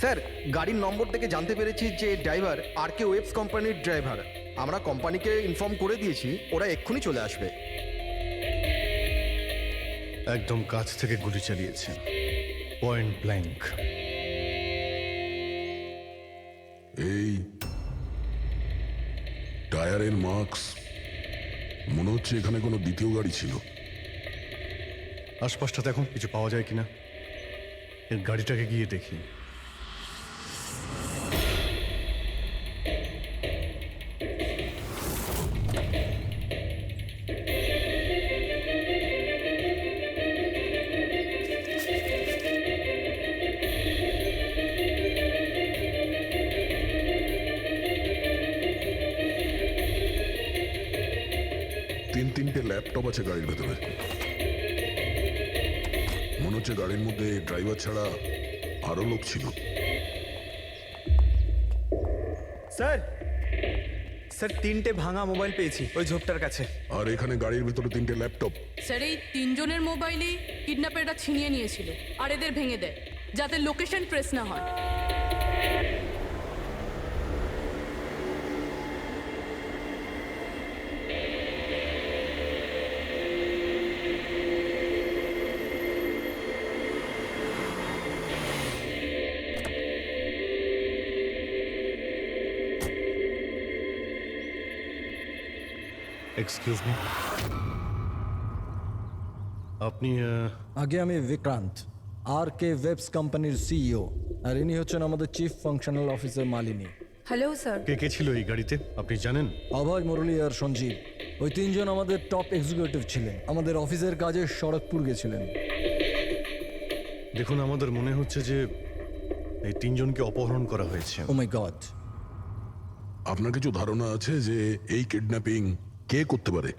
Sir, গাড়ির নম্বর থেকে জানতে পেরেছি যে ড্রাইভার আর কে ওয়েবস কোম্পানির ড্রাইভার। আমরা কোম্পানিকে ইনফর্ম করে দিয়েছি, ওরা এক্ষুনি চলে আসবে। একদম কাছ থেকে গুলি চালিয়েছে, পয়েন্ট ব্ল্যাঙ্ক। এই টায়ারের মার্কস, মনে হচ্ছে এখানে কোনো দ্বিতীয় গাড়ি ছিল। আশপাশটা দেখুন, কিছু পাওয়া যায় কিনা। এর গাড়িটাকে গিয়ে দেখি। তিনটে ল্যাপটপ আছে গাড়ির ভেতরে। মনে হচ্ছে গাড়ির মধ্যে ড্রাইভার ছাড়া আরো লোক ছিল। স্যার, স্যার 3টে ভাঙা মোবাইল পেয়েছি ওই ঝোপটার কাছে। আর এখানে গাড়ির ভেতরে 3টে ল্যাপটপ। স্যার, এই 3 জনের মোবাইলই কিডন্যাপাররা ছিনিয়ে নিয়েছিল আর এদের ভেঙে দেয় যাতে লোকেশন ট্রেস না হয়। এক্সকিউজ মি, আপনি আগে আমি বিক্রান্ত, আর কে ওয়েবস কোম্পানির সিইও, আর ইনি হচ্ছেন আমাদের chief functional officer Malini. Hello sir. কে কে ছিল এই গাড়িতে আপনি জানেন? অভয়, মুরলী আর সঞ্জীব, ওই তিনজন আমাদের টপ এক্সিকিউটিভ ছিলেন। আমাদের অফিসের কাজে সড়কপুর গেছিলেন। দেখুন, আমাদের মনে হচ্ছে যে এই তিনজনকে অপহরণ করা হয়েছে। ও মাই গড। আপনার কিছু ধারণা আছে যে এই কিডন্যাপিং কে করতে পারে?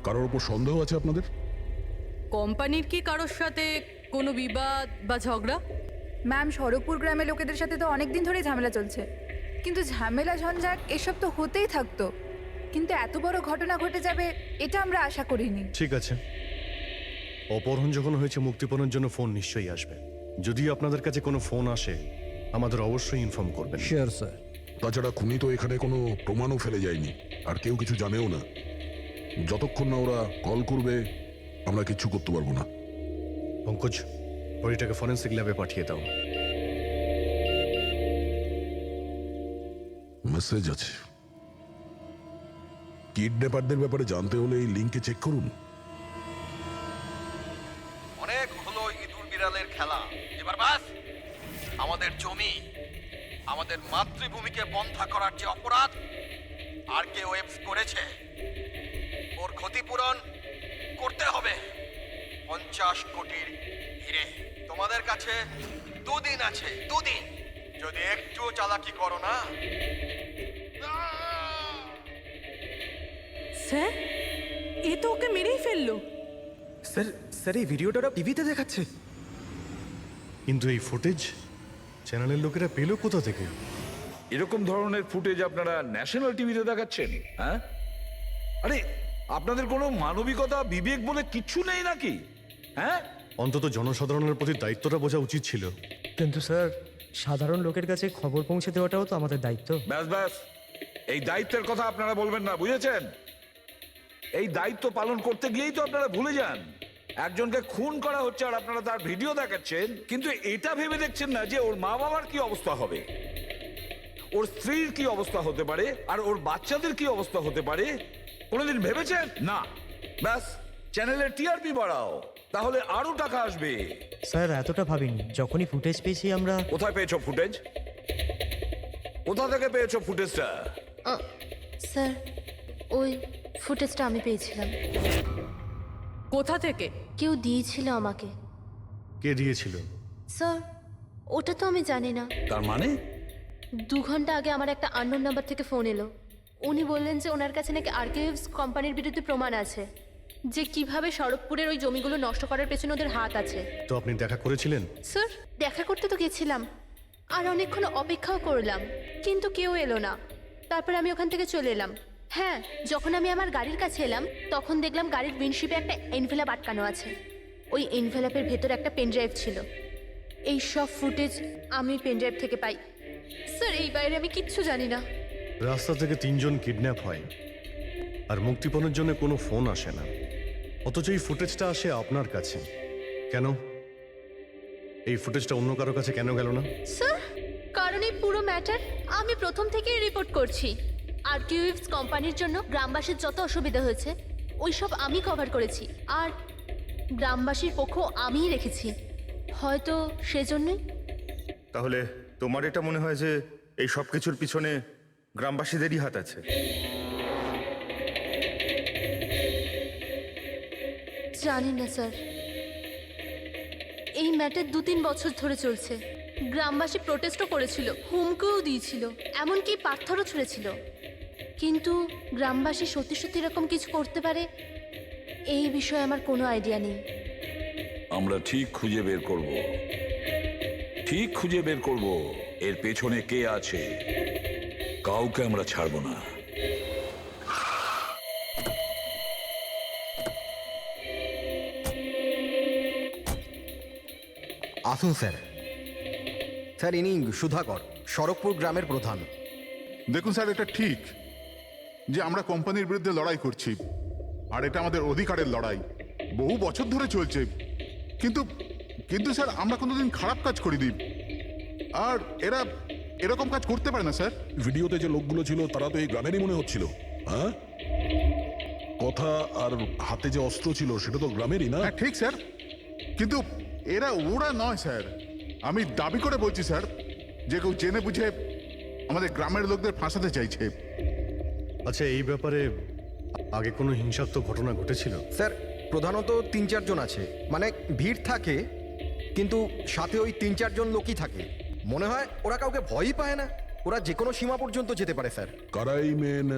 কারোর উপর সন্দেহ আছে আপনাদের? কোম্পানির কি কারোর সাথে কোনো বিবাদ বা ঝগড়া? ম্যাম, সড়কপুর গ্রামের লোকেদের সাথে তো অনেকদিন ধরেই ঝামেলা চলছে, কিন্তু ঝামেলা ঝঞ্ঝাট এসব তো হতেই থাকতো, কিন্তু এত বড় ঘটনা ঘটে যাবে এটা আমরা আশা করিনি। ঠিক আছে, অপহরণ যখন হয়েছে, মুক্তিপণের জন্য ফোন নিশ্চয়ই আসবে। যদি আপনাদের কাছে কোনো ফোন আসে আমাদের অবশ্যই ইনফর্ম করবেন। Sure sir. তাছাড়া খুনি তো এখানে কোনো প্রমাণও ফেলে যায়নি, আর কেউ কিছু জানেও না। যতক্ষণ না ওরা কল করবে আমরা কিচ্ছু করতে পারবো না। পঙ্কজ, বডিটাকে ফরেন্সিক ল্যাবে পাঠিয়ে দাও। মেসেজ আছে। কিডন্যাপারদের ব্যাপারে জানতে হলে এই লিঙ্কে চেক করুন। অনেক হলো ইঁদুর বিড়ালের খেলা, এবার বাস। আমাদের জমি, আমাদের মাতৃভূমিকে বন্ধা করার যে অপরাধ আর কে ওয়েবস করেছে, ওর ক্ষতিপূরণ করতে হবে 50 কোটির হিরে। তোমাদের কাছে 2 দিন আছে, 2 দিন। যদি একটু চালাকি করো না। স্যার, এ তো ওকে মেরেই ফেললো। স্যার, স্যার এই ভিডিওটা ওরা টিভিতে দেখাচ্ছে। কিন্তু এই ফুটেজ চ্যানেলের লোকেরা পেলো কোথা থেকে? এরকম ধরনের ফুটেজ আপনারা ন্যাশনাল টিভিতে দেখাচ্ছেন? হ্যাঁ, আরে আপনাদের কোনো মানবিকতা বিবেক বলে কিচ্ছু নেই নাকি? হ্যাঁ, অন্তত জনসাধারণের প্রতি দায়িত্বটা বোঝা উচিত ছিল। কিন্তু স্যার, সাধারণ লোকের কাছে খবর পৌঁছে দেওয়াটাও তো আমাদের দায়িত্ব। ব্যাস ব্যাস, এই দায়িত্বের কথা আপনারা বলবেন না, বুঝেছেন? এই দায়িত্ব পালন করতে গিয়েই তো আপনারা ভুলে যান একজনকে খুন করা হচ্ছে আর আপনারা তার ভিডিও দেখাচ্ছেন, কিন্তু এটা ভেবে দেখছেন না যে ওর মা বাবার কি অবস্থা হবে, ওর স্ত্রীর কি অবস্থা হতে পারে, আর ওর বাচ্চাদের কি অবস্থা হতে পারে। কোনোদিন ভেবেছেন না? ব্যাস, চ্যানেলের টিআরপি বাড়াও, তাহলে আরো টাকা আসবে। স্যার, এতটা ভাবিনি। যখনই ফুটেজ পেয়েছি আমরা। কোথায় পেয়েছো ফুটেজ? কোথা থেকে পেয়েছো ফুটেজটা? স্যার, ওই ফুটেজটা আমি পেয়েছিলাম। কোথা থেকে? কেউ দিয়েছিল আমাকে। কে দিয়েছিল? স্যার, ওটা তো আমি জানি না। তার মানে 2 ঘন্টা আগে আমার একটা আননোন নাম্বার থেকে ফোন এলো। উনি বললেন যে ওনার কাছে নাকি আর্কাইভস কোম্পানির বিরুদ্ধে প্রমাণ আছে, যে কিভাবে সড়কপুরের ওই জমিগুলো নষ্ট করার পেছনে ওদের হাত আছে। তো আপনি দেখা করেছিলেন? স্যার, দেখা করতে তো গেছিলাম, আর অনেকক্ষণ অপেক্ষাও করলাম, কিন্তু কেউ এলো না। তারপর আমি ওখান থেকে চলে এলাম। হ্যাঁ, যখন আমি আমার গাড়ির কাছে এলাম তখন দেখলাম গাড়ির উইন্ডশিপে একটা এনভেলাপ আটকানো আছে। ওই এনভেলাপের ভেতর একটা পেন ড্রাইভ ছিল। এই সব ফুটেজ আমি পেনড্রাইভ থেকে পাই। স্যার এই বাইরে আমি কিচ্ছু জানি না। রাস্তা থেকে 3 জন কিডন্যাপ হয় আর মুক্তিপণের জন্য কোনো ফোন আসে না, অথচ এই ফুটেজটা আসে আপনার কাছে। কেন এই ফুটেজটা অন্য কারো কাছে কেন গেল না? স্যার কারণ এই পুরো ম্যাটার আমি প্রথম থেকেই রিপোর্ট করছি। আরকিউএফস কোম্পানির জন্য গ্রামবাসীর যত অসুবিধা হয়েছে ওই সব আমি কভার করেছি, আর গ্রামবাসীর পক্ষ আমিই রেখেছি। হয়তো সেজন্যই। তাহলে তোমার এটা মনে হয় যে এই সব কিছুর পিছনে গ্রামবাসীদেরই হাত আছে? জানি না স্যার, এই ম্যাটার 2-3 বছর ধরে চলছে। গ্রামবাসী প্রোটেস্টও করেছিল, হুমকিও দিয়েছিল, এমনকি পাথরও ছুঁড়েছিল। কিন্তু গ্রামবাসী সত্যি সত্যি এরকম কিছু করতে পারে এই বিষয়ে আমার কোনো আইডিয়া নেই। আমরা ঠিক খুঁজে বের করব, ঠিক খুঁজে বের করব এর পেছনে কে আছে। কাউকে আমরা ছাড়বো না। আসুন স্যার। স্যার ইনি সুধাকর, শরৎপুর গ্রামের প্রধান। দেখুন স্যার, এটা ঠিক যে আমরা কোম্পানির বিরুদ্ধে লড়াই করছি, আর এটা আমাদের অধিকারের লড়াই, বহু বছর ধরে চলছে। কিন্তু কিন্তু স্যার আমরা কোনোদিন খারাপ কাজ করিনি, আর এরা এরকম কাজ করতে পারে না স্যার। ভিডিওতে যে লোকগুলো ছিল তারা তো এই গ্রামেরই মনে হচ্ছিল। হ্যাঁ, কথা আর হাতে যে অস্ত্র ছিল সেটা তো গ্রামেরই না। ঠিক স্যার, কিন্তু ওরা নয় স্যার। আমি দাবি করে বলছি স্যার যে কেউ জেনে বুঝে আমাদের গ্রামের লোকদের ফাঁসাতে চাইছে। আচ্ছা, এই ব্যাপারে আগে কোনো হিংসাত্মক ঘটনা ঘটেছিল? স্যার প্রধানত 3-4 জন আছে, মানে ভিড় থাকে কিন্তু সাথে ওই 3-4 জন লোকই থাকে। মনে হয় ওরা কাউকে ভয়ই পায় না, ওরা যে কোনো সীমা পর্যন্ত যেতে পারে স্যার। কারাই মেন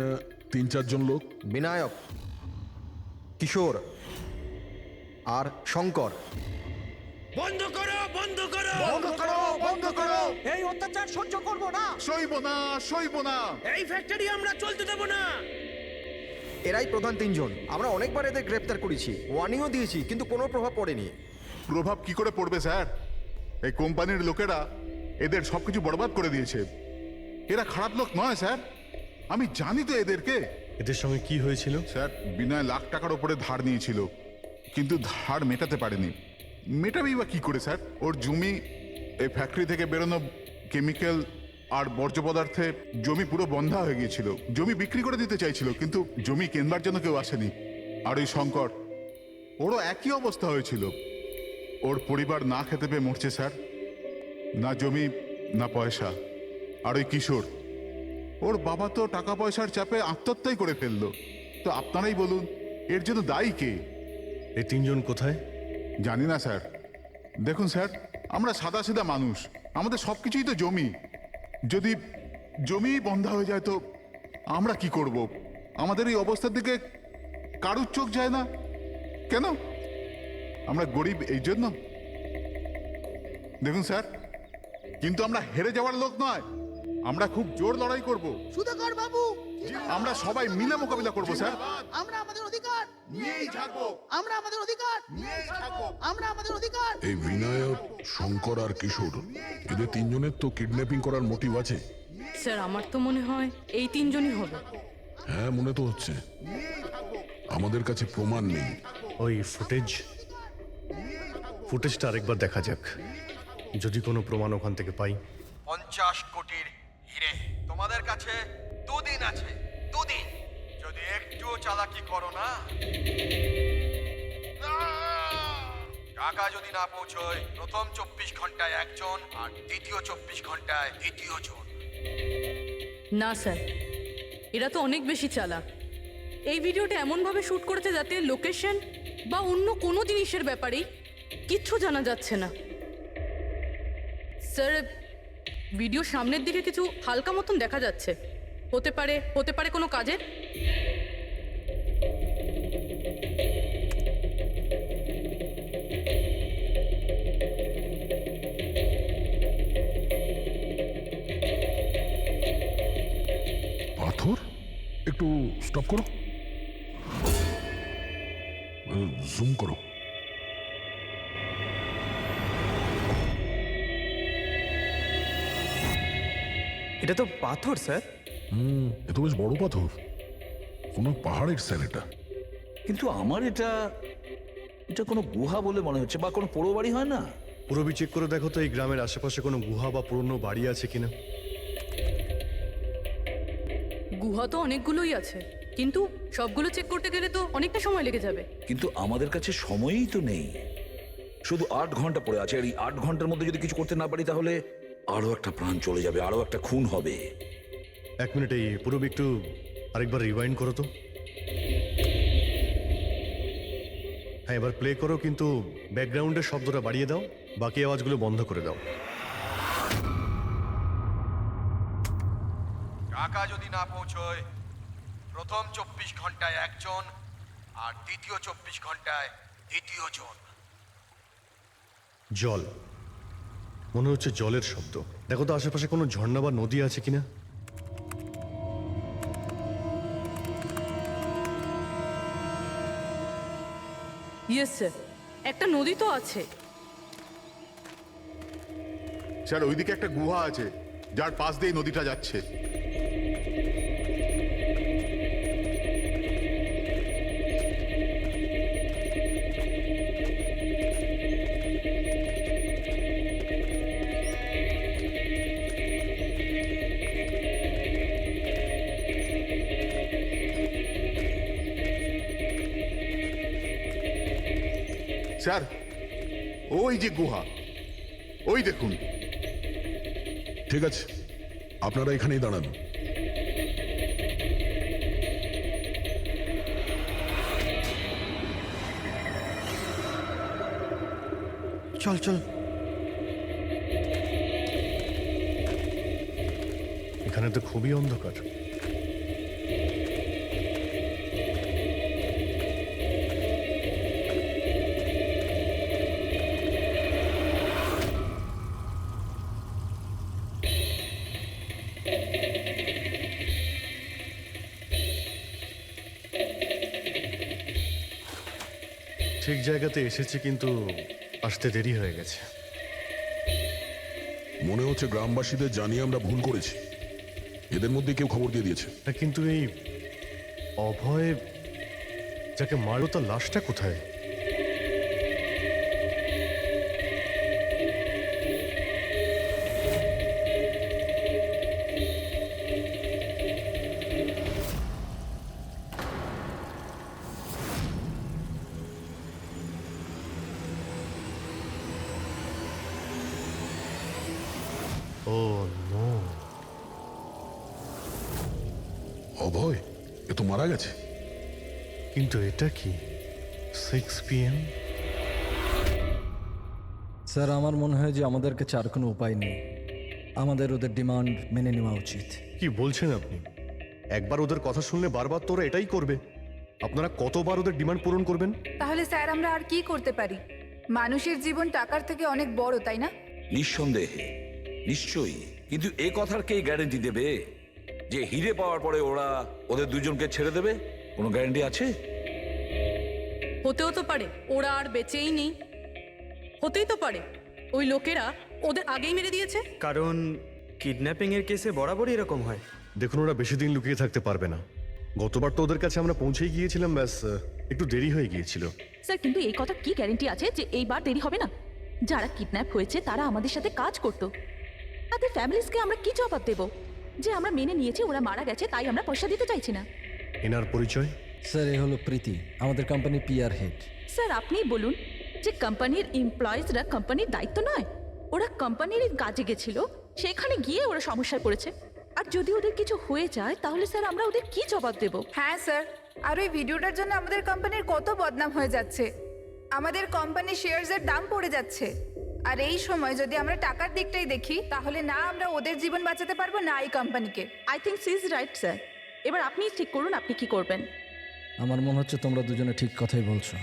3-4 জন লোক? বিনায়ক, কিশোর আর শঙ্কর। বন্ধ করো, বন্ধ করো, বন্ধ করো, বন্ধ করো! এই অত্যাচার সহ্য করব না। সইব না, সইব না! এই ফ্যাক্টরি আমরা চলতে দেব না। এরাই প্রধান 3 জন। আমরা অনেকবার এদের গ্রেপ্তার করেছি, ওয়ার্নিংও দিয়েছি, কিন্তু কোনো প্রভাব পড়েনি। প্রভাব কি করে পড়বে স্যার? এই কোম্পানির লোকেরা এদের সবকিছু বরবাদ করে দিয়েছে। এরা খারাপ লোক নয় স্যার, আমি জানি তো এদেরকে। এদের সঙ্গে কি হয়েছিল? স্যার বিনয় লাখ টাকার উপরে ধার নিয়েছিল, কিন্তু ধার মেটাতে পারেনি। মেটাবেই বা কি করে স্যার? ওর জমি, এই ফ্যাক্টরি থেকে বেরোনো কেমিক্যাল আর বর্জ্য পদার্থে জমি পুরো বন্ধা হয়ে গিয়েছিল। জমি বিক্রি করে দিতে চাইছিল, কিন্তু জমি কেনবার জন্য কেউ আসেনি। আর ওই শঙ্কর, ওরও একই অবস্থা হয়েছিল। ওর পরিবার না খেতে পেয়ে মরছে স্যার, না জমি না পয়সা। আর ওই কিশোর, ওর বাবা তো টাকা পয়সার চাপে আত্মহত্যাই করে ফেললো। তো আপনারাই বলুন এর জন্য দায়ী কে? এই 3 জন কোথায়? জানি না স্যার। দেখুন স্যার, আমরা সাদা সিধা মানুষ, আমাদের সব কিছুই তো জমি। যদি জমি বন্ধা হয়ে যায় তো আমরা কি করব? আমাদের এই অবস্থার দিকে কারুর চোখ যায় না কেন? আমরা গরিব এই জন্য? দেখুন স্যার, কিন্তু আমরা হেরে যাওয়ার লোক নয়, আমরা খুব জোর লড়াই করব। সুধাকর বাবু, আমরা সবাই মিলে মোকাবিলা করব স্যার। আমরা আমাদের অধিকার নিয়েই থাকবো, আমরা আমাদের অধিকার নিয়েই থাকবো। আমরা আমাদের অধিকার। এই বিনায়ক, শঙ্কর আর কিশোর, এদের 3 জনের তো কিডন্যাপিং করার মোটিভ আছে। স্যার আমার তো মনে হয় এই 3 জনই হবে। হ্যাঁ, মনে তো হচ্ছে। আমাদের কাছে প্রমাণ নেই। ওই ফুটেজটা আরেকবার দেখা যাক, যদি কোনো প্রমাণ ওখান থেকে পাই। 50 কোটির হিরে তোমাদের কাছে 2 দিন আছে, 2 দিন। যদি একটুও চালাকি করো না, টাকা যদি না পৌঁছয়, প্রথম 24 ঘন্টায় একজন আর দ্বিতীয় 24 ঘন্টায় দ্বিতীয় জন। না স্যার, এরা তো অনেক বেশি চালাক। এই ভিডিওটা এমনভাবে শ্যুট করেছে যাতে লোকেশন বা অন্য কোনো জিনিসের ব্যাপারেই কিচ্ছু জানা যাচ্ছে না। স্যার ভিডিও সামনের দিকে কিছু হালকা মতন দেখা যাচ্ছে, হতে পারে কোনো কাজের। পাথর, একটু স্টপ করো, জুম করো। এটা তো পাথর স্যার। এ তো বেশ বড় পাথর, কোনো পাহাড়ের স্যার এটা। কিন্তু আমার এটা এটা কোনো গুহা বলে মনে হচ্ছে, বা কোনো পোড়ো বাড়ি হয় না? পুরবি চেক করে দেখো তো এই গ্রামের আশেপাশে কোনো গুহা বা পুরনো বাড়ি আছে কিনা। গুহা তো অনেকগুলোই আছে, কিন্তু সবগুলো চেক করতে গেলে তো অনেকটা সময় লেগে যাবে। কিন্তু আমাদের কাছে সময়ই তো নেই, শুধু 8 ঘন্টা পড়ে আছে। আর এই 8 ঘন্টার মধ্যে যদি কিছু করতে না পারি তাহলে আরো একটা প্রাণ চলে যাবে, আরো একটা খুন হবে। 1 মিনিট, এই পুরবি একটু আরেকবার রিওয়াইন্ড করো তো। হ্যাঁ, এবার প্লে করো, কিন্তু ব্যাকগ্রাউন্ডের শব্দটা বাড়িয়ে দাও, বাকি আওয়াজগুলো বন্ধ করে দাও। টাকা যদি না পৌঁছয়, প্রথম 24 ঘন্টায় একজন, আর দ্বিতীয় 24 ঘন্টায় দ্বিতীয় জন। জল, মনে হচ্ছে জলের শব্দ। দেখো তো আশেপাশে কোনো ঝর্ণা বা নদী আছে কিনা। ইয়েস স্যার, একটা নদী তো আছে। স্যার ওইদিকে একটা গুহা আছে, যার পাশ দিয়ে নদীটা যাচ্ছে। স্যার ওই যে গুহা, ওই দেখুন। ঠিক আছে, আপনারা এখানেই দাঁড়ান। চল চল। এখানে তো খুবই অন্ধকার। ঠিক জায়গাতে এসেছি, কিন্তু আসতে দেরি হয়ে গেছে। মনে হচ্ছে গ্রামবাসীদের জানিয়ে আমরা ভুল করেছি, এদের মধ্যে কেউ খবর দিয়ে দিয়েছে। কিন্তু এই অভয় যাকে মারলো, তার লাশটা কোথায়? ও নো, অভয় এ তো মারা গেছে। কিন্তু এটা কি 6 PM? স্যার, আমার মনে হয় যে আমাদের কাছে আর কোনো উপায় নেই। আমাদের ওদের ডিমান্ড মেনে নেওয়া উচিত। কি বলছেন আপনি? একবার ওদের কথা শুনলে বারবার তোরা এটাই করবে? আপনারা কতবার ওদের ডিমান্ড পূরণ করবেন? তাহলে স্যার আমরা আর কি করতে পারি? মানুষের জীবন টাকার থেকে অনেক বড়, তাই না? নিঃসন্দেহে, নিশ্চয়ই। কিন্তু এ কথার কে গ্যারেন্টি দেবে যে হিরে পাওয়ার পরে ওরা ওদের দুজনকে ছেড়ে দেবে? কোনো গ্যারেন্টি আছে? হতেও তো পারে ওরা আর বেঁচেই নেই, হতেই তো পারে ওই লোকেরা ওদের আগেই মেরে দিয়েছে। কারণ কিডন্যাপিং এর কেসে বরাবরই এরকম হয়। দেখুন, ওরা বেশি দিন লুকিয়ে থাকতে পারবে না। গতবার তো ওদের কাছে আমরা পৌঁছেই গিয়েছিলাম, ব্যাস একটু দেরি হয়ে গিয়েছিল। স্যার, কিন্তু এই কথা কি গ্যারেন্টি আছে যে এইবার দেরি হবে না? যারা কিডন্যাপ হয়েছে তারা আমাদের সাথে কাজ করতো। তাদের ফ্যামিলিজকে আমরা কি জবাব দেব যে আমরা মেনে নিয়েছি ওরা মারা গেছে, তাই আমরা পয়সা দিতে চাইছি না? এনার পরিচয়? স্যার, এ হলো প্রীতি, আমাদের কোম্পানির PR হেড। স্যার, আপনিই বলুন যে কোম্পানির এমপ্লয়িজরা কোম্পানির দায়িত্ব নয়? ওরা কোম্পানির কাজে গেছিল, সেখানে গিয়ে ওরা সমস্যায় পড়েছে। আর যদি ওদের কিছু হয়ে যায় তাহলে স্যার আমরা ওদের কি জবাব দেব? হ্যাঁ স্যার, আর ওই ভিডিওটার জন্য আমাদের কোম্পানির কত বদনাম হয়ে যাচ্ছে। আমাদের কোম্পানির শেয়ারসের দাম পড়ে যাচ্ছে। আর এই সময় যদি আমরা টাকার দিকটাই দেখি, তাহলে না আমরা ওদের জীবন বাঁচাতে পারবো, না এই কোম্পানিকে। I think she is right sir. এবার আপনি ঠিক করুন আপনি কি করবেন। আমার মনে হচ্ছে তোমরা দুজনে ঠিক কথাই বলছো।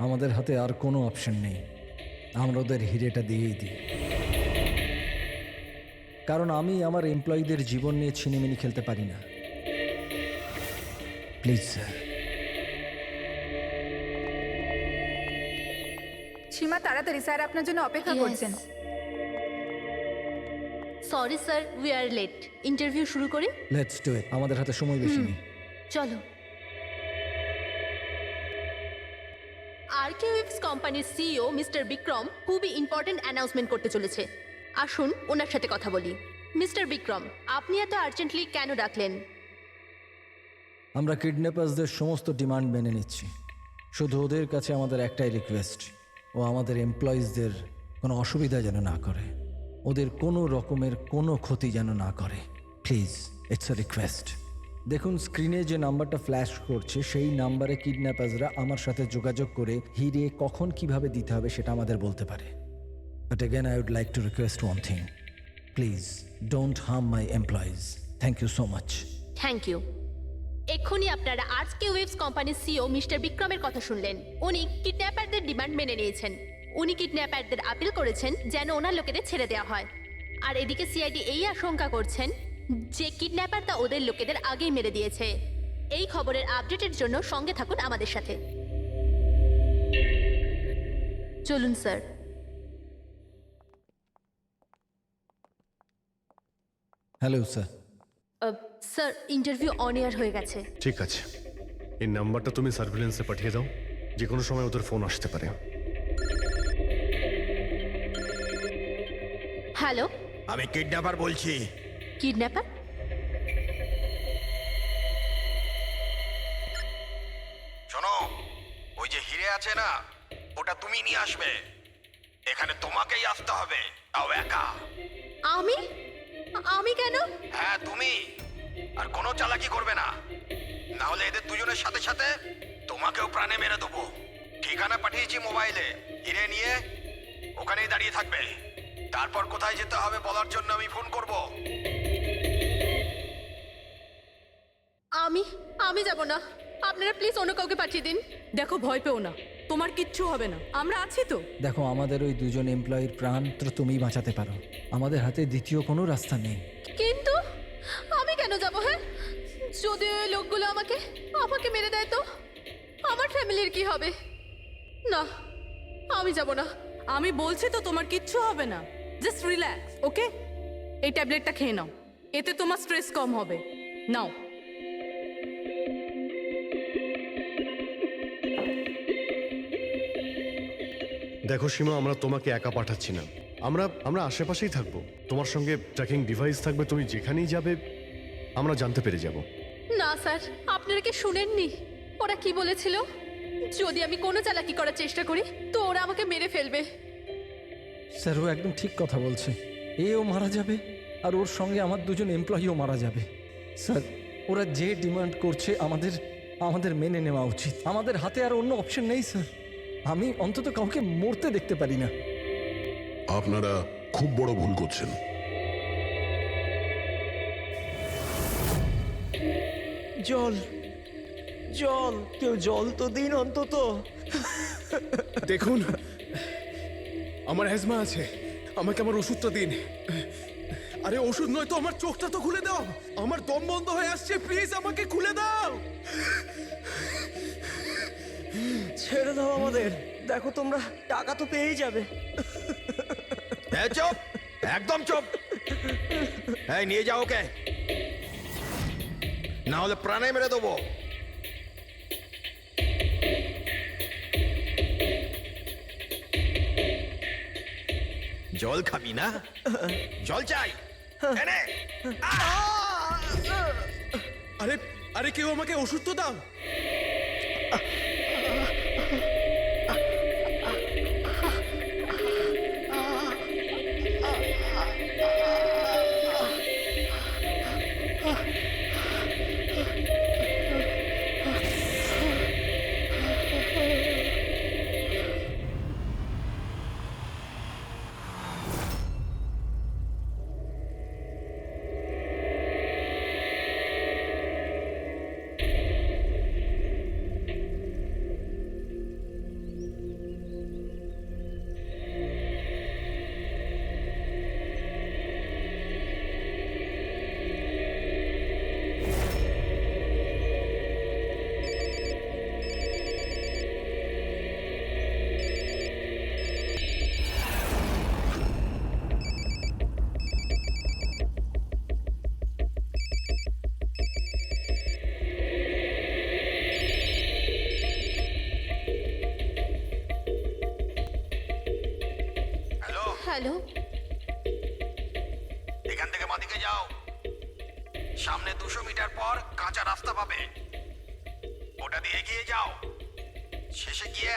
আমাদের হাতে আর কোনো অপশন নেই, আমরা ওদের হিরেটা দিয়েই দিই। কারণ আমি আমার এমপ্লয়ীদের জীবন নিয়ে ছিনিমিনি খেলতে পারি না। Please sir. সীমা, তাড়াতাড়ি, স্যার আপনার জন্য অপেক্ষা Yes. করছেন। Sorry sir, we are late. Interview শুরু করি? লেটস ডু ইট, আমাদের হাতে সময় বেশি নেই। চলো। আরকেওয়েভস কোম্পানির সিইও মিস্টার বিক্রম খুবই ইম্পর্ট্যান্ট অ্যানাউন্সমেন্ট করতে চলেছে। আসুন ওনার সাথে কথা বলি। মিস্টার বিক্রম, আপনি এত আর্জেন্টলি কেন ডাকলেন? আমরা কিডন্যাপার্সদের সমস্ত ডিমান্ড মেনে নিচ্ছি, শুধু ওদের কাছে আমাদের একটাই রিকোয়েস্ট, ও আমাদের এমপ্লয়িজদের কোনো অসুবিধা যেন না করে, ওদের কোনো রকমের কোনো ক্ষতি যেন না করে। Please, it's a request. দেখুন স্ক্রিনে যে নাম্বারটা ফ্ল্যাশ করছে সেই নাম্বারে কিডন্যাপার্সরা আমার সাথে যোগাযোগ করে হিরে কখন কিভাবে দিতে হবে সেটা আমাদের বলতে পারে। But again I would like to request one thing, please don't harm my employees. Thank you so much. Thank you. এক্ষুনি আপনারা আরকেওয়েভস কোম্পানির সিইও মিস্টার বিক্রমের কথা শুনলেন। উনি কিডন্যাপারদের ডিমান্ড মেনে নিয়েছেন। উনি কিডন্যাপারদের আপিল করেছেন যেন ওনার লোকেদের ছেড়ে দেওয়া হয়। আর এদিকে সিআইডি এই আশঙ্কা করছেন যে কিডন্যাপারটা ওদের লোকেদের আগেই মেরে দিয়েছে। এই খবরের আপডেটের জন্য সঙ্গে থাকুন আমাদের সাথে। চলুন sir. Hello sir. Sir, interview on air হয়ে গেছে। ঠিক আছে, এই নাম্বারটা তুমি সার্ভিলেন্সে পাঠিয়ে দাও, যে কোনো সময় ওদের ফোন আসতে পারে। হ্যালো, আমি কিডন্যাপার বলছি। কিডন্যাপার? শোনো, ওই যে হিরে আছে না, ওটা তুমি নিয়ে আসবে। এখানে তোমাকেই আসতে হবে, তাও একা। আমি? আমি কেন? হ্যাঁ তুমি। আর কোনো চালাকি করবে না, না হলে এদের দুজনের সাথে সাথে তোমাকেও প্রাণে মেরে দেবো। ঠিকানা পাঠিয়েছি মোবাইলে, হিরে নিয়ে ওখানেই দাঁড়িয়ে থাকবে। তারপর কোথায় যেতে হবে বলার জন্য আমি ফোন করব। আমি যাব না। আপনারা প্লিজ অন্য কাউকে পাঠিয়ে দিন। দেখো, ভয় পেও না, তোমার কিচ্ছু হবে না, আমরা আছি তো। দেখো, আমাদের ওই দুজন এমপ্লয়ির প্রাণ তো তুমিই বাঁচাতে পারো, আমাদের হাতে দ্বিতীয় কোনো রাস্তা নেই। কিন্তু আমি কেন যাব? হ্যাঁ, যদি ওই লোকগুলো আমাকে মেরে দেয় তো আমার ফ্যামিলির কি হবে? না, আমি যাব না। আমি বলছি তো তোমার কিচ্ছু হবে না, জাস্ট রিল্যাক্স, ওকে? এই ট্যাবলেটটা খেয়ে নাও, এতে তোমার স্ট্রেস কম হবে। নাও। দেখো সীমা, আমরা তোমাকে একা পাঠাচ্ছি না, আমরা আশেপাশেই থাকবো, তোমার সঙ্গে ট্র্যাকিং ডিভাইস থাকবে, তুমি যেখানেই যাবে আমরা জানতে পেরে যাব। না স্যার, আপনারা কি শুনেননি ওরা কি বলেছিল? যদি আমি কোনো চালাকি করার চেষ্টা করি তো ওরা আমাকে মেরে ফেলবে। স্যার, ও একদম ঠিক কথা বলছে, এও মারা যাবে আর ওর সঙ্গে আমার দুজন এমপ্লয়িও মারা যাবে। স্যার, ওরা যে ডিমান্ড করছে আমাদের মেনে নেওয়া উচিত, আমাদের হাতে আর অন্য অপশন নেই স্যার। আমি অন্তত কাউকে মরতে দেখতে পারি না। আপনারা খুব বড় ভুল করছেন। জল জল, কেউ জল তো দিন অন্তত। দেখুন, আমার অ্যাজমা আছে, আমাকে আমার ওষুধটা দিন। আরে ওষুধ নয় তো, আমার চোখটা তো খুলে দাও, আমার দম বন্ধ হয়ে আসছে, প্লিজ আমাকে খুলে দাও। ছেড়ে দাও আমাদের, দেখো তোমরা টাকা তো পেয়েই যাবে। চুপ, একদম চুপ। এই নিয়ে যাও ওকে, না হলে প্রাণে মেরে দেবো। জল খাবি না? জল চাই, এনে। আরে আরে কেউ আমাকে ওষুধ তো দাও।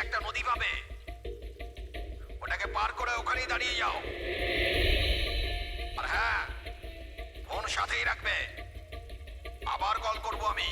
একটা নদী পাবে, ওটাকে পার করে ওখানেই দাঁড়িয়ে যাও। আর হ্যাঁ, ফোন সাথেই রাখবে, আবার কল করব আমি।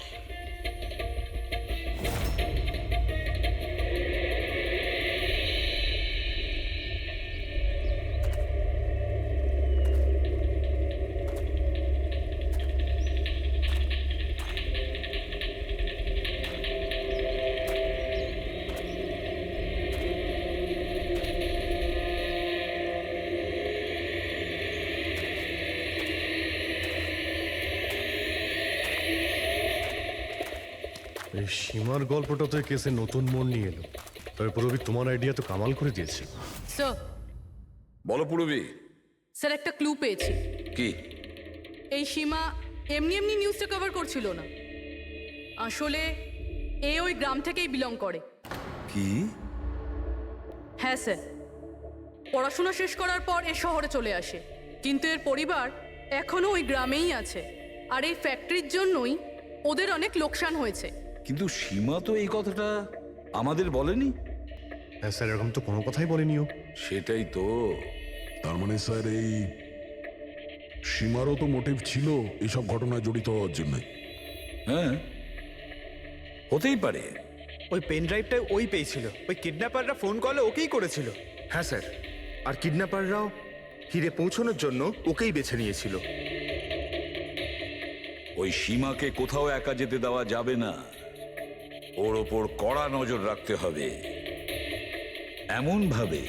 এই সীমার গল্পটা তো এই কেসে নতুন মোড় নিয়ে এলো। তবে পুরবি, তোমার আইডিয়া তো কামাল করে দিয়েছে। স্যার, বলো পুরবি। স্যার একটা ক্লু পেয়েছি। কি? এই সীমা এমনি এমনি নিউজটা কভার করছিল না, আসলে এ ওই গ্রাম থেকেই বিলং করে। কি? হ্যাঁ স্যার, পড়াশোনা শেষ করার পর এ শহরে চলে আসে, কিন্তু এর পরিবার এখনো ওই গ্রামেই আছে। আর এই ফ্যাক্টরির জন্যই ওদের অনেক লোকসান হয়েছে। কিন্তু সীমা তো এই কথাটা আমাদের বলেনি। হ্যাঁ স্যার, এরকম তো কোনো কথাই বলেনিও। সেটাই তো। তার মানে স্যার এই সীমারও তো মোটিভ ছিল এইসব ঘটনায় জড়িত হওয়ার জন্য। হ্যাঁ, হতেই পারে। ওই পেন ড্রাইভটাই ওই পেয়েছিল, ওই কিডন্যাপাররা ফোন কলে ওকেই করেছিল। হ্যাঁ স্যার, আর কিডন্যাপাররাও হিরে পৌঁছানোর জন্য ওকেই বেছে নিয়েছিল। ওই সীমাকে কোথাও একা যেতে দেওয়া যাবে না, ওর ওপর কড়া নজর রাখতে হবে, এমন ভাবে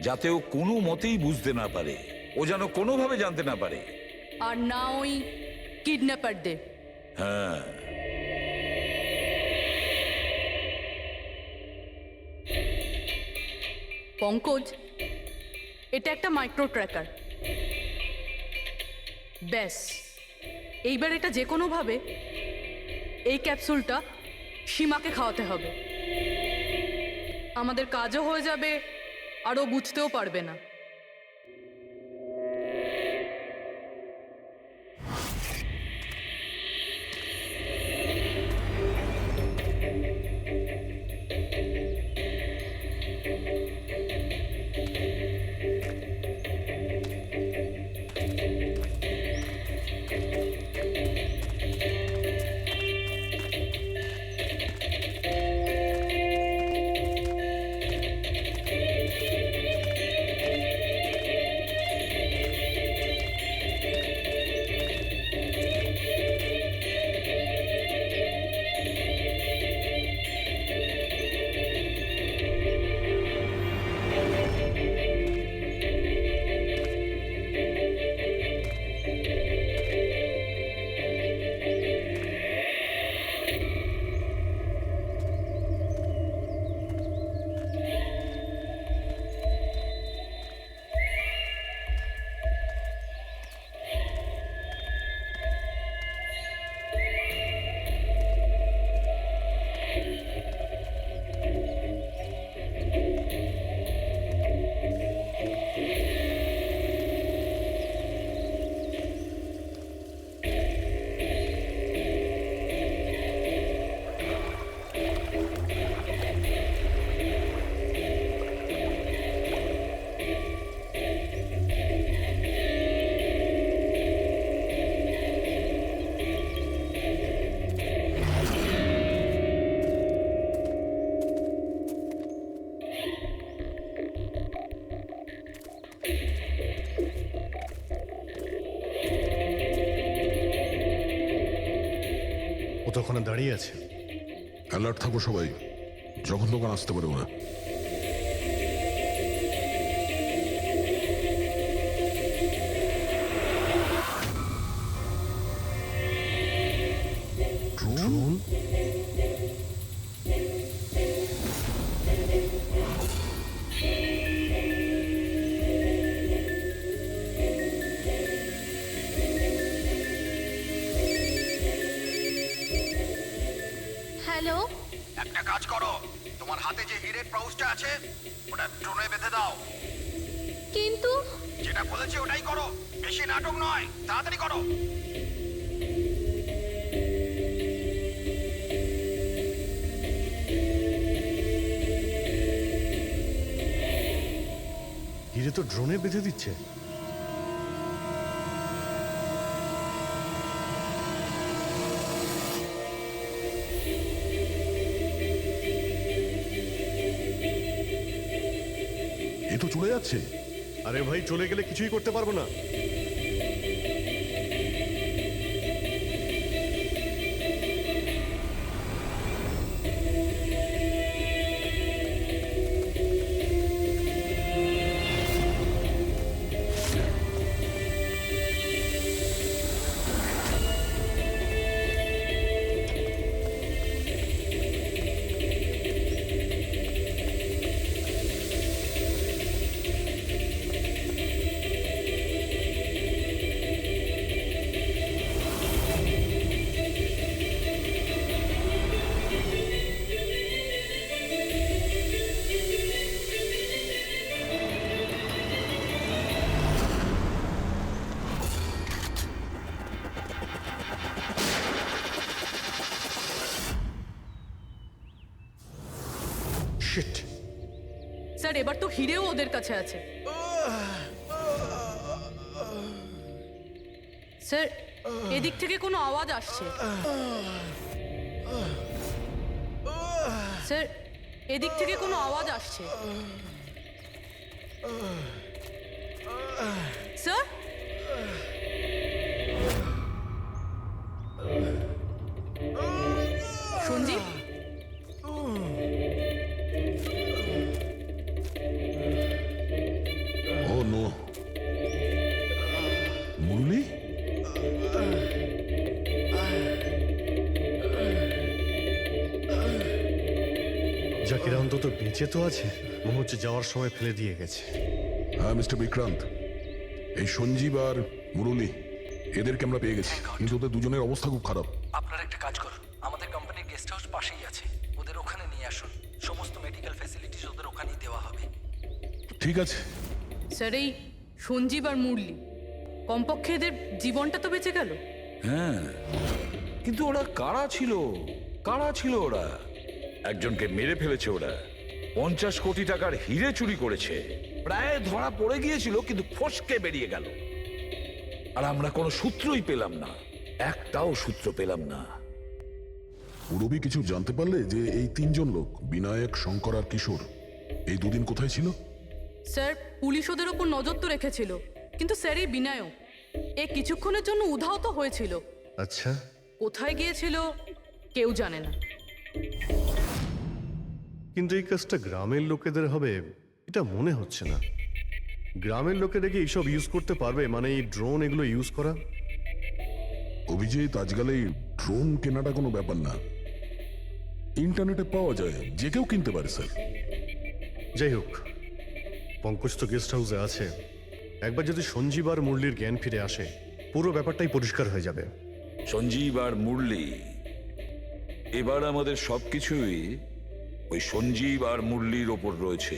যাতে ও কোনো মতেই বুঝতে না পারে, ও যেন কোনোভাবে জানতে না পারে। আর না ওই কিডন্যাপারদের। হ্যাঁ, পঙ্কজ, এটা একটা মাইক্রো ট্র্যাকার। ব্যাস, এইবার এটা যে কোনোভাবে এই ক্যাপসুলটা সীমাকে খাওয়াতে হবে। আমাদের কাজও হয়ে যাবে, আর ও বুঝতেও পারবে না। ও তো ওখানে দাঁড়িয়ে আছে। অ্যালার্ট থাকো সবাই, যখন তখন আসতে পারে ওরা। ড্রোন? হ্যালো, একটা কাজ করো, তোমার হাতে যে হিরের পাউচটা আছে ওটা ড্রোনে বেঁধে দাও। কিন্তু যেটা বলেছি ওটাই করো, বেশি নাটক নয়, তাড়াতাড়ি করো। তো ড্রোনে বেঁধে দিচ্ছে। এ তো চলে যাচ্ছে। আরে ভাই, চলে গেলে কিছুই করতে পারবো না। শিট। স্যার, এবার তো হিরেও ওদের কাছে আছে। স্যার, এদিক থেকে কোনো আওয়াজ আসছে। স্যার, এদিক থেকে কোনো আওয়াজ আসছে। স্যার, সঞ্জীব, ও নো, মুরলি? জাকিরা অন্তত বেঁচে তো আছে। মনে হচ্ছে যাওয়ার সময় ফেলে দিয়ে গেছে। হ্যাঁ মিস্টার বিক্রান্ত, এই সঞ্জীব আর মুরলি এদেরকে আমরা পেয়ে গেছি, কিন্তু ওদের দুজনের অবস্থা খুব খারাপ। আপনারা একটা কাজ করুন, আমাদের কোম্পানির গেস্ট হাউস পাশেই আছে, ওদের ওখানে নিয়ে আসুন। সমস্ত মেডিকেল ফ্যাসিলিটিস ওদের ওখানেই দেওয়া হবে। ঠিক আছে। স্যার, এই সঞ্জীব আর মুরলি, কমপক্ষে এদের জীবনটা তো বেঁচে গেল। হ্যাঁ, কিন্তু ওরা কারা ছিল? কারা ছিল ওরা? একজনকে মেরে ফেলেছে ওরা, 50 কোটি টাকার হিরে চুরি করেছে, প্রায় ধরা পড়ে গিয়েছিল, কিন্তু ফসকে বেরিয়ে গেল। আর আমরা কোনো সূত্রই পেলাম না, একটাও সূত্র পেলাম না। মুরবি কিছু জানতে পারলে যে এই তিনজন লোক বিনায়ক, শঙ্কর আর কিশোর এই দুদিন কোথায় ছিল? স্যার, পুলিশ ওদের ওপর নজর তো রেখেছিল, কিন্তু স্যার এই বিনায়ক এ কিছুক্ষণের জন্য উধাও তো হয়েছিল। আচ্ছা, কোথায় গিয়েছিল কেউ জানে না। কিন্তু এই কাজটা গ্রামের লোকেদের হবে এটা মনে হচ্ছে না। গ্রামের লোকেরা কি এইসব ইউজ করতে পারবে? মানে এই ড্রোন এগুলো ইউজ করা? অভিজিৎ, আজকাল এই ড্রোন কেনাটা কোনো ব্যাপার না, ইন্টারনেটে পাওয়া যায়, যে কেউ কিনতে পারে স্যার। যাই হোক, পঙ্কজ তো গেস্ট হাউসে আছে। একবার যদি সঞ্জীব আর মুরলির জ্ঞান ফিরে আসে, পুরো ব্যাপারটাই পরিষ্কার হয়ে যাবে। সঞ্জীব আর মুরলি, এবার আমাদের সবকিছুই ওই সঞ্জীব আর মুরলির ওপর রয়েছে।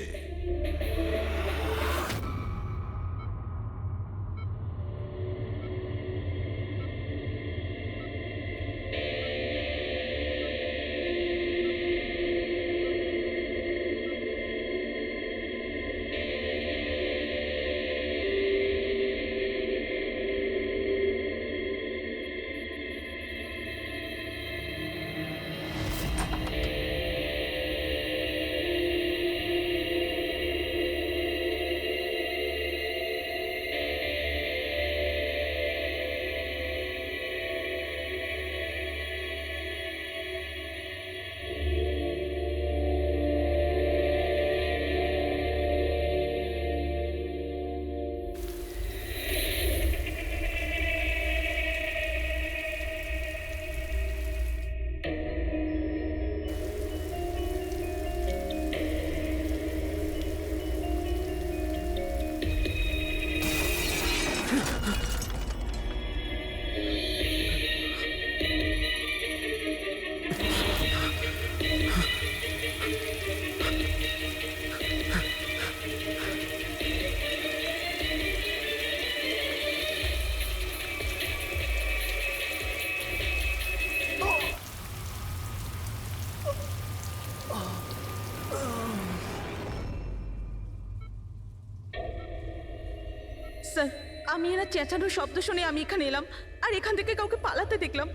আমি এরা চেঁচানোর শব্দ শুনে আমি এখানে এলাম আর এখান থেকে কাউকে পালাতে দেখলাম।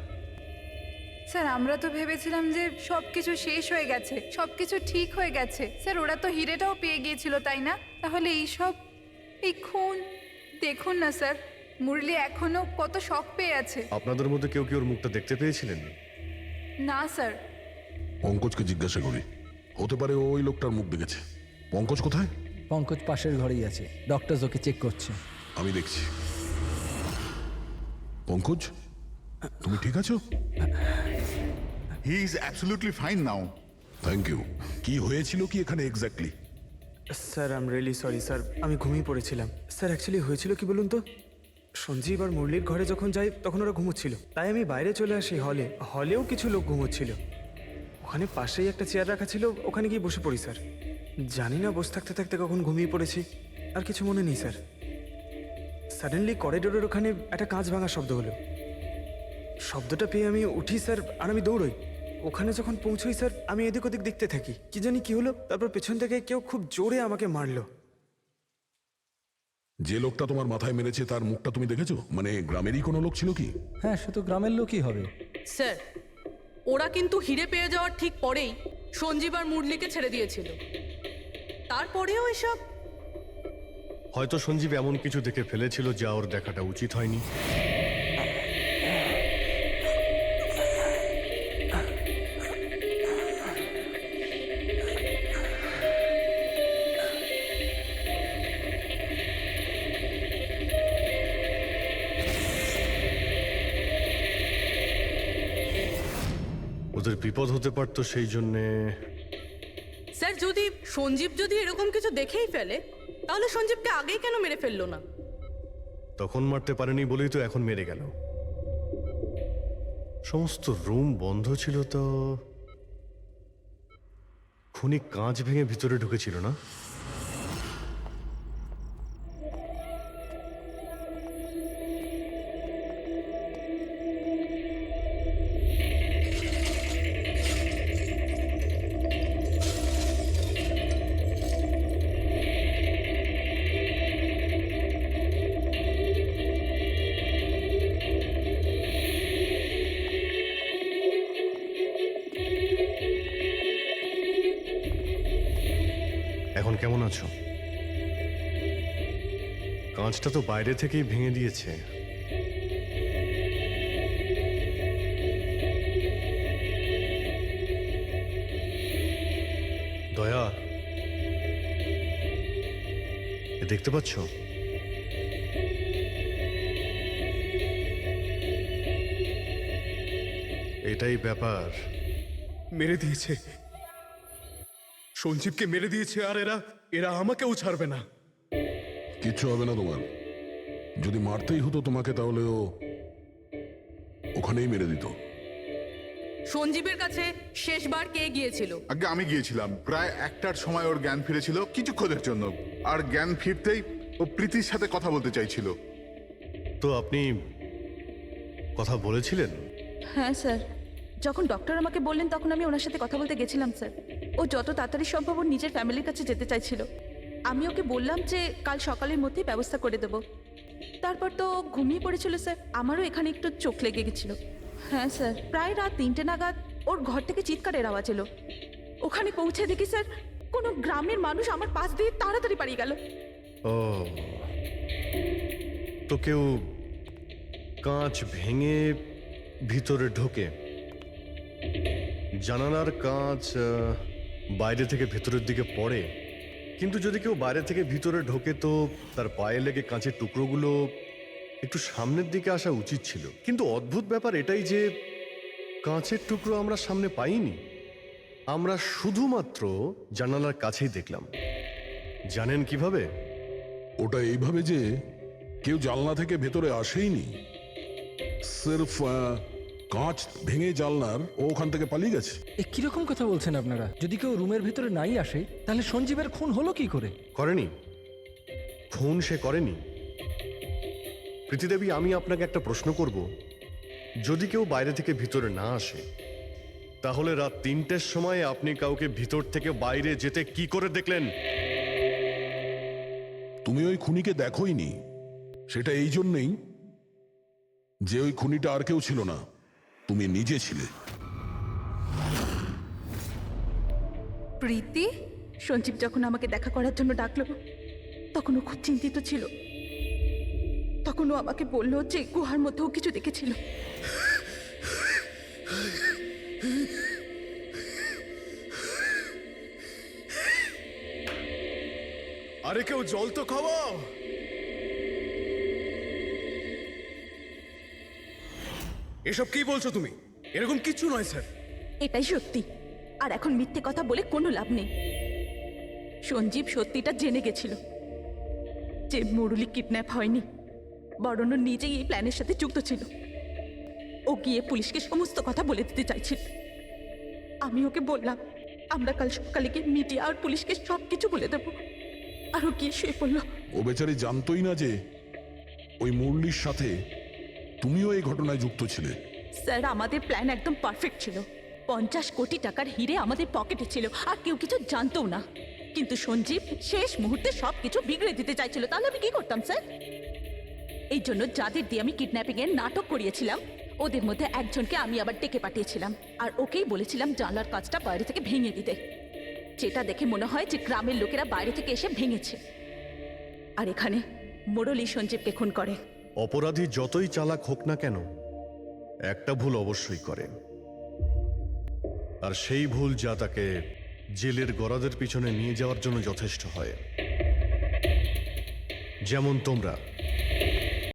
স্যার আমরা তো ভেবেছিলাম যে সব কিছু শেষ হয়ে গেছে, সব কিছু ঠিক হয়ে গেছে। স্যার ওরা তো হিরেটাও পেয়ে গিয়েছিল, তাই না? তাহলে এই খুন দেখুন না স্যার, মুরলি এখনো কত শক পেয়ে আছে। আপনাদের মধ্যে কেউ কি ওর মুখটা দেখতে পেয়েছিলেন? না স্যার। পঙ্কজকে জিজ্ঞাসা করি, হতে পারে ও ওই লোকটার মুখ দেখেছে। পঙ্কজ কোথায়? পঙ্কজ পাশের ঘরেই আছে, ডক্টর ওকে চেক করছে। আমি দেখছি। পঙ্কজ, তুমি ঠিক আছো? He is absolutely fine now. Thank you. কি হয়েছিল কি এখানে exactly? Sir I am really sorry sir, আমি ঘুমিয়ে পড়েছিলাম। স্যার অ্যাকচুয়ালি হয়েছিল কি বলুন তো, সঞ্জীব আর মুরলির ঘরে যখন যাই তখন ওরা ঘুমোচ্ছিল, তাই আমি বাইরে চলে আসি হলেও কিছু লোক ঘুমোচ্ছিল। ওখানে পাশেই একটা চেয়ার রাখা ছিল, ওখানে গিয়ে বসে পড়ি স্যার। জানি না বসে থাকতে থাকতে কখন ঘুমিয়ে পড়েছি, আর কিছু মনে নেই স্যার। সাডেনলি করিডোরের ওখানে একটা কাঁচ ভাঙার শব্দ হলো। শব্দটা পেয়ে আমি উঠি স্যার, আর আমি দৌড়ই। ওখানে যখন পৌঁছই স্যার, আমি এদিক ওদিক দেখতে থাকি, কি জানি কি হলো। তারপর পেছন থেকে কেউ খুব জোরে আমাকে মারলো। যে লোকটা তোমার মাথায় মেরেছে তার মুখটা তুমি দেখেছো? মানে গ্রামেরই কোনো লোক ছিল কি? হ্যাঁ, সে তো গ্রামের লোকই হবে। স্যার ওরা কিন্তু হিরে পেয়ে যাওয়ার ঠিক পরেই সঞ্জীব আর মুরলিকে ছেড়ে দিয়েছিল। তারপরেও এসব। হয়তো সঞ্জীব এমন কিছু দেখে ফেলেছিল যা ওর দেখাটা উচিত হয়নি। ওদের বিপদ হতে পারতো, সেই জন্যে। স্যার সঞ্জীব যদি এরকম কিছু দেখেই ফেলে, তাহলে সঞ্জীবকে আগেই কেন মেরে ফেললো না? তখন মারতে পারেনি বলেই তো এখন মেরে গেল। সমস্ত রুম বন্ধ ছিল, তো খুনি কাঁচ ভেঙে ভিতরে ঢুকেছিল না? এখন কেমন আছো? কাঁচটা তো বাইরে থেকেই ভেঙে দিয়েছে। দয়া, দেখতে পাচ্ছ? এটাই ব্যাপার। মেরে দিয়েছে, সঞ্জীবকে মেরে দিয়েছে, আর এরা আমাকেও ছাড়বে না। কিচ্ছু হবে না তোমার। যদি মারতেই হতো তোমাকে, তাহলে ও ওখানেই মেরে দিত। সঞ্জীবের কাছে শেষবার কে গিয়েছিল? আগে আমি গিয়েছিলাম, প্রায় 1টার সময় ওর জ্ঞান ফিরেছিল কিছুক্ষণের জন্য। আর জ্ঞান ফিরতেই ও প্রীতির সাথে কথা বলতে চাইছিল। তো আপনি কথা বলেছিলেন? হ্যাঁ স্যার, যখন ডক্টর আমাকে বললেন তখন আমি ওনার সাথে কথা বলতে গেছিলাম স্যার। ও যত তাড়াতাড়ি সম্ভব ওর নিজের ফ্যামিলির কাছে যেতে চাইছিল। আমি ওকে বললাম যে কাল সকালের মধ্যেই ব্যবস্থা করে দেব। তারপর তো ও ঘুমিয়ে পড়েছিল স্যার। আমারও এখানে একটু চোখ লেগে গেছিল। হ্যাঁ স্যার, প্রায় রাত 3টে নাগাদ ওর ঘর থেকে চিৎকারের আওয়াজ এলো। ওখানে পৌঁছে দেখি স্যার, কোনো গ্রামের মানুষ আমার পাশ দিয়ে তাড়াতাড়ি পালিয়ে গেল। ও, তো কেউ কাঁচ ভেঙে ভিতরে ঢোকে, জানালার কাঁচ বাইরে থেকে ভেতরের দিকে পড়ে, কিন্তু যদি কেউ বাইরে থেকে ভিতরে ঢোকে তো তার পায়ে লেগে কাঁচের টুকরোগুলো একটু সামনের দিকে আসা উচিত ছিল। কিন্তু অদ্ভুত ব্যাপার এটাই যে কাঁচের টুকরো আমরা সামনে পাইনি, আমরা শুধুমাত্র জানালার কাছেই দেখলাম। জানেন কিভাবে? ওটা এইভাবে যে কেউ জানলা থেকে ভেতরে আসেইনি, সির্ফ কাঁচ ভেঙে জানলার ও ওখান থেকে পালিয়ে গেছে। এ কিরকম কথা বলছেন আপনারা? যদি কেউ রুমের ভিতরে নাই আসে, তাহলে সঞ্জীবের খুন হলো কি করে? করেনি, খুন সে করেনি। প্রীতিদেবী, আমি আপনাকে একটা প্রশ্ন করব। যদি কেউ বাইরে থেকে ভিতরে না আসে, তাহলে রাত 3টের সময় আপনি কাউকে ভিতর থেকে বাইরে যেতে কি করে দেখলেন? তুমি ওই খুনিকে দেখোইনি, সেটা এই জন্যেই যে ওই খুনিটা আর কেউ ছিল না, তুমি নিজে ছিলে। প্রীতি, সঞ্জীব যখন আমাকে দেখা করার জন্য ডাকলো তখন ও খুব চিন্তিত ছিল। তখন ও আমাকে বললো যে গুহার মধ্যেও কিছু দেখেছিল। আরে কেউ জল তো খাওয়াও। এসব কি বলছো তুমি? এরকম কিছু নয় স্যার। এটাই সত্যি, আর এখন মিথ্যে কথা বলে কোনো লাভ নেই। সঞ্জীব সত্যিটা জেনে গেছিল যে মুরলি কিডন্যাপ হয়নি, বরং ও নিজেই এই প্ল্যানের সাথে যুক্ত ছিল। ও গিয়ে পুলিশকে সমস্ত কথা বলে দিতে চাইছিল। আমি ওকে বললাম আমরা কাল সকালে গিয়ে মিডিয়া আর পুলিশকে সব কিছু বলে দেবো, আর ও গিয়ে শুয়ে পড়লো। ও বেচারি জানতোই না যে ওই মুরলির সাথে তুমিও এই ঘটনায় যুক্ত ছিলে। স্যার, আমাদের প্ল্যান একদম পারফেক্ট ছিল। 50 কোটি টাকার হিরে আমাদের পকেটে ছিল, আর কেউ কিছু জানতও না। কিন্তু সঞ্জীব শেষ মুহূর্তে সব কিছু বিগড়ে দিতে চাইছিল। তাহলে আমি কি করতাম স্যার? এই জন্য যাদের দিয়ে আমি কিডন্যাপিং এর নাটক করিয়েছিলাম, ওদের মধ্যে একজনকে আমি আবার ডেকে পাঠিয়েছিলাম, আর ওকেই বলেছিলাম জানলার কাজটা বাইরে থেকে ভেঙে দিতে, যেটা দেখে মনে হয় যে গ্রামের লোকেরা বাইরে থেকে এসে ভেঙেছে। আর এখানে মুরলি সঞ্জীবকে খুন করে। অপরাধী যতই চালাক হোক না কেন, একটা ভুল অবশ্যই করে, আর সেই ভুল যা তাকে জেলের গরাদের পিছনে নিয়ে যাওয়ার জন্য যথেষ্ট হয়। যেমন তোমরা